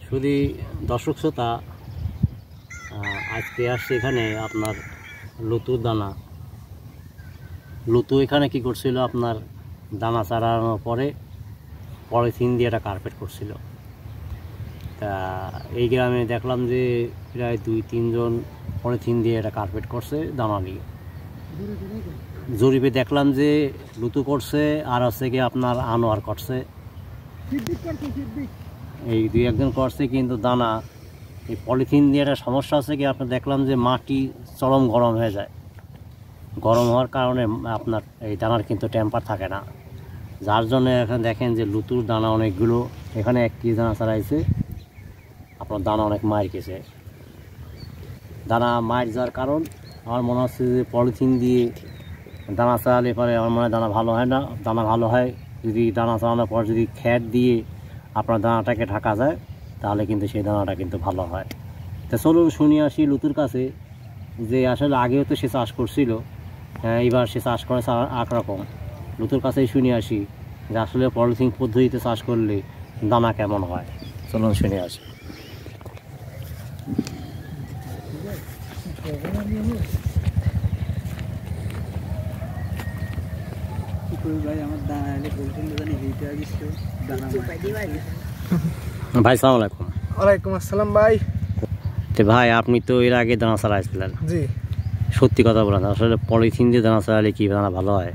শুধু দর্শক শ্রোতা, আজকে আসছে এখানে আপনার লুতুর দানা। লুতু এখানে কি করছিল, আপনার দানা চারানোর পরে পলিথিন দিয়ে একটা কার্পেট করছিল। তা এই গ্রামে দেখলাম যে প্রায় 2-3 জন পলিথিন দিয়ে একটা কার্পেট করছে দানা নিয়ে। জরিপে দেখলাম যে লুতু করছে, আর হচ্ছে কি আপনার আনোয়ার করছে, এই 2-1 জন করছে। কিন্তু দানা এই পলিথিন দিয়ে একটা সমস্যা আছে কি, আপনার দেখলাম যে মাটি চরম গরম হয়ে যায়। গরম হওয়ার কারণে আপনার এই দানার কিন্তু টেম্পার থাকে না, যার জন্য এখানে দেখেন যে লুতুর দানা অনেকগুলো। এখানে 1 কেজি দানা চালাইছে, আপনার দানা অনেক মার গেছে। দানা মার যাওয়ার কারণ আমার মনে হচ্ছে যে পলিথিন দিয়ে দানা চালালে পরে আমার মনে হয় দানা ভালো হয় না। দানা ভালো হয় যদি দানা চালানোর পর যদি খ্যাট দিয়ে আপনার দানাটাকে ঢাকা যায়, তাহলে কিন্তু সেই দানাটা কিন্তু ভালো হয়। তা চলুন শুনি আসি লুতুর কাছে যে আসলে আগেও তো সে চাষ করছিল, এইবার সে চাষ করেছে একরকম। লুতুর কাছেই শুনে আসি যে আসলে পলিথিন পদ্ধতিতে চাষ করলে দানা কেমন হয়। চলুন শুনে আসি। ভাই সালাম আলাইকুম। ওয়ালাইকুম আসসালাম ভাই। তো ভাই আপনি তো এর আগে দানা চালাইছিলেন, জি সত্যি কথা বলেন, আসলে পলিথিন দিয়ে দানা চালালে কি দানা ভালো হয়?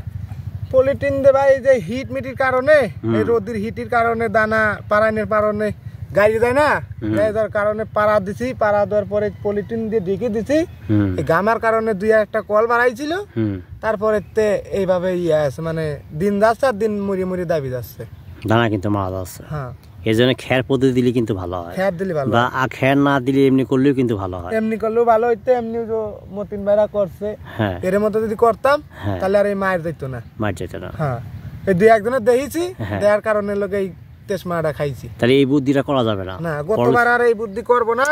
পলিথিন দে ভাই, যে হিট মিটির কারণে, এই রোদের হিটের কারণে দানা পারানোর কারণে গাড়ি যায় না, গাড়ি যাওয়ার কারণে পাড়া দিছি। পাড়া দেওয়ার পরে পলিথিন দিয়ে ঢেকে দিছি। এই গামার কারণে 2-1টা কল বাড়াইছিল, তারপরে এইভাবে আছে, মানে দিন যাচ্ছে আর দিন মুড়ি মুড়ি দাবি যাচ্ছে, দানা কিন্তু মারা যাচ্ছে। হ্যাঁ, এই জন্য খ্যার পদ্ধতি দিলে কিন্তু ভালো হয়। খ্যার দিলে ভালো, বা খ্যার না দিলে এমনি করলেও কিন্তু ভালো হয়। এমনি করলেও ভালো হইতো। এমনি যে মতিন ভাইরা করছে, হ্যাঁ, এর মতো যদি করতাম তাহলে আর এই মায়ের যেত না, মার যেত না। হ্যাঁ, এই 2-1 জনের দেখেছি, দেওয়ার কারণে লোক এই তেজমাটা খাইছি। তাহলে এই বুদ্ধিটা করা যাবে না, না গতবার আর এই বুদ্ধি করবো না।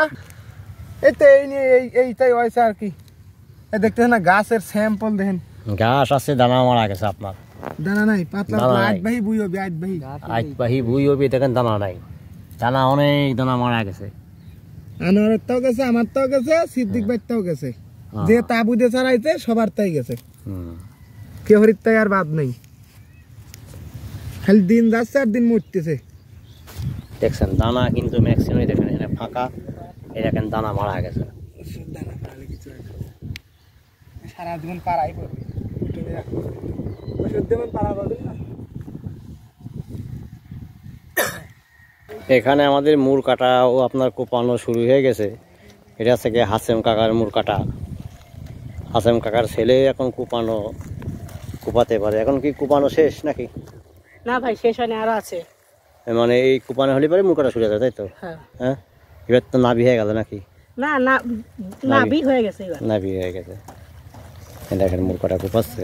এই তো এই নিয়ে এইটাই হয়েছে আর কি। দেখতেছেন না গাছের স্যাম্পল, দেখেন ঘাস আছে, দানা মারা গেছে। আপনার দানা নাই, পাতলা আটবাহি বুই হবে, আটবাহি বুই হবে, দেখেন দানা নাই। দানা অনেক দানা মারা গেছে। আনোয়ারের তাও গেছে, আমার তাও গেছে, সিদ্দিক ভাইয়ের তাও গেছে, যে তাবু দিয়ে ছাড়াইছে সবার তাই গেছে, কেহরির তাই আর বাদ নেই। খালি দিন যাচ্ছে আর দিন মরতেছে। দেখছেন দানা কিন্তু ম্যাক্সিমাম দেখেন এখানে ফাঁকা, এই দেখেন দানা মারা গেছে। দানা পারলে কিছু হয় না, সারা জীবন পাড়াই পড়বে, ওষুধ দেবেন পাড়া পাবেন না। এখানে আমাদের মুর কাটাও আপনার কোপানো শুরু হয়ে গেছে। এটা থেকে হাসেম কাকার মুর কাটা। হাসেম কাকার ছেলে এখন কোপাতে পারে। এখন কি কোপানো শেষ নাকি? না ভাই, শেষ হয়নি, আরো আছে। মানে এই কোপানো হলে পরে মুর কাটা শুরু হয়ে যায়, তাই তো? হ্যাঁ, এবার তো নাভি হয়ে গেল নাকি? না না, নাভি হয়ে গেছে, এবার নাভি হয়ে গেছে। দেখেন মুর কাটা কোপাচ্ছে।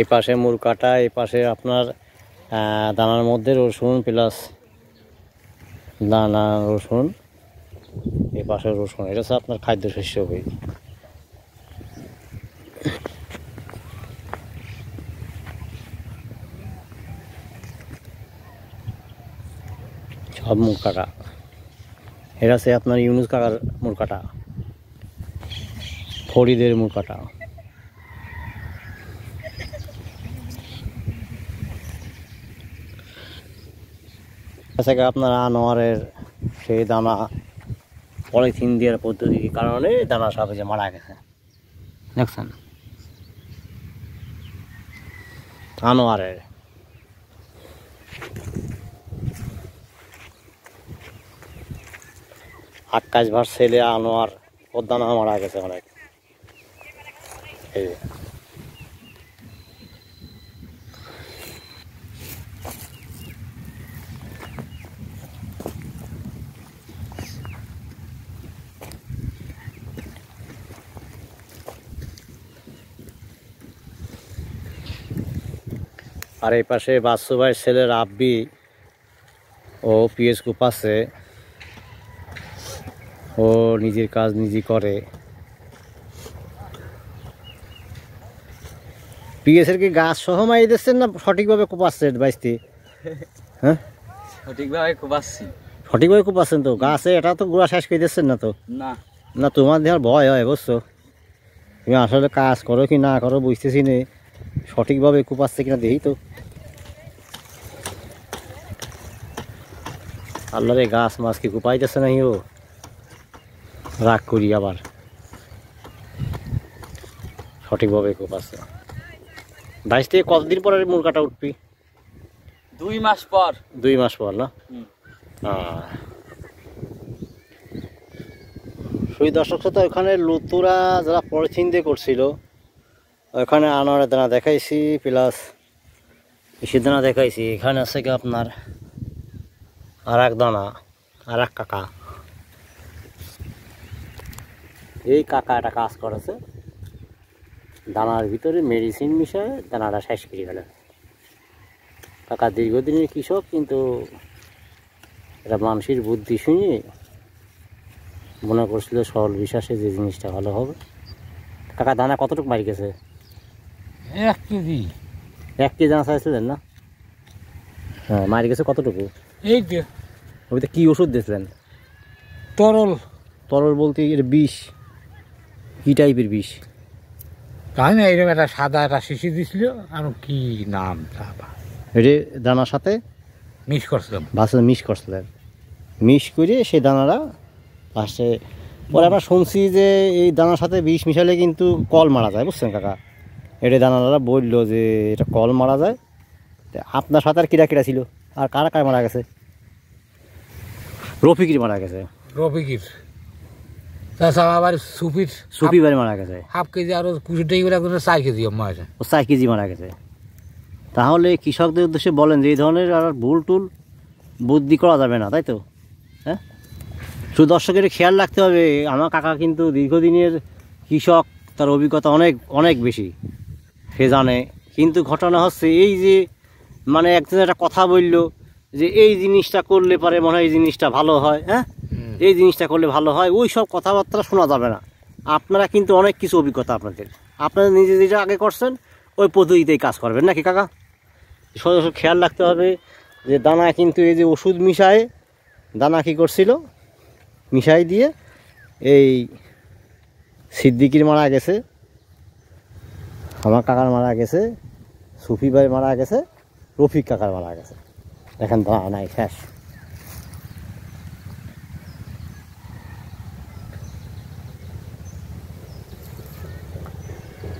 এই পাশে মুর কাটা, এই পাশে আপনার দানার মধ্যে রসুন প্লাস দানা রসুন, এই পাশে রসুন। এটা হচ্ছে আপনার খাদ্য শস্য বই। সব মুর কাটা। এটা হচ্ছে আপনার ইউনুস কাকার মুর কাটা, ফরিদের মুর কাটা। আপনার আনোয়ারের সেই দানা পলিথিন দেওয়ার পদ্ধতির কারণে দানা সব যে মারা গেছে, দেখছেন? আনোয়ারের আকাশ ভার ছেলে আনোয়ার, ওর দানা মারা গেছে অনেক। এই আর এই পাশে বাচ্চু ভাইয়ের ছেলে রাব্বি ও পিএস কুপাচ্ছে, ও নিজের কাজ নিজে করে। পিএসের কি গাছ সহ মারি দিচ্ছেন না সঠিকভাবে কুপাচ্ছেন বাইসতে? হ্যাঁ, সঠিকভাবে কুপাচ্ছি। সঠিকভাবে কুপাচ্ছেন তো? গাছে এটা তো গুঁড়া শেষ করে দিচ্ছেন না তো? না, না, তোমার দেওয়ার ভয় হয় বুঝছো, তুমি আসলে কাজ করো কি না করো বুঝতেছি না, সঠিকভাবে কুপাচ্ছে কিনা দেখি তো। আল্লাহ রে, গাছ মাছ কি কুপাইতেছে না ও, রাগ করি আবার, সঠিকভাবে কুপাচ্ছে। বাইশ থেকে কতদিন পর মূল কাটা উঠবি? 2 মাস পর। 2 মাস পর না? সেই দর্শক তো ওখানে লুতুরা যারা পলিথিন দিয়ে করছিল, ওখানে আনোয়ারের দানা দেখাইছি, প্লাস ইসের দানা দেখাইছি। এখানে আছে কি আপনার আর এক দানা, আর এক কাকা, এই কাকা একটা কাজ করেছে, দানার ভিতরে মেডিসিন মিশায় দানাটা শেষ করে গেল। কাকা দীর্ঘদিনের কৃষক, কিন্তু এটা মানুষের বুদ্ধি শুনে মনে করছিল সরল বিশ্বাসে যে জিনিসটা ভালো হবে। কাকা দানা কতটুকু মারি গেছে? 1 কেজি। 1 কেজি দানা চাইছিলেন না? হ্যাঁ, মারি গেছে কতটুকু? এই যে ওইটা কি ওষুধ দিয়েছিলেন? তরল। তরল বলতে এর বিষ, কি টাইপের বিষ? তাই না, এরকম একটা সাদা একটা শিশি দিছিল, আর কি নাম এটা দানার সাথে মিক্স করছিলাম, ভাষা মিক্স করছিলেন, মিক্স করে সেই দানাটা লাস্টে পরে আমরা শুনছি যে এই দানার সাথে বিষ মিশালে কিন্তু কল মারা যায়, বুঝছেন কাকা? এটা দানাটা বললো যে এটা কল মারা যায়। আপনার সাথে আর কিরা কিরা ছিল, আর কারা কারা মারা গেছে? রফিকির মারা গেছে। রফিকির, তাছাড়া আবার সুফি বাড়ি মারা গেছে। 1/2 কেজি, আর 20 করে 4 কেজি আম্মা আছে। ও 4 কেজি মারা গেছে। তাহলে কৃষকদের উদ্দেশ্যে বলেন যে এই ধরনের আর ভুল টুল বুদ্ধি করা যাবে না, তাই তো? হ্যাঁ, শুধু দর্শকের খেয়াল রাখতে হবে, আমার কাকা কিন্তু দীর্ঘদিনের কৃষক, তার অভিজ্ঞতা অনেক অনেক বেশি, সে জানে। কিন্তু ঘটনা হচ্ছে এই যে মানে একজন একটা কথা বললো যে এই জিনিসটা করলে পারে মনে হয় এই জিনিসটা ভালো হয়, হ্যাঁ এই জিনিসটা করলে ভালো হয়, ওই সব কথাবার্তা শোনা যাবে না। আপনারা কিন্তু অনেক কিছু অভিজ্ঞতা আপনাদের নিজে যেটা আগে করছেন ওই পদ্ধতিতেই কাজ করবেন নাকি কাকা? সদস্য খেয়াল রাখতে হবে যে দানা কিন্তু এই যে ওষুধ মিশায় দানা কী করছিল, মিশাই দিয়ে এই সিদ্দিকির মারা গেছে, আমার কাকার মারা গেছে, সুফি ভাই মারা গেছে, রফিক কাকার মারা গেছে। এখন দানা নাই, শেষ।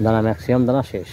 দানা ম্যাক্সিমাম দানা শেষ।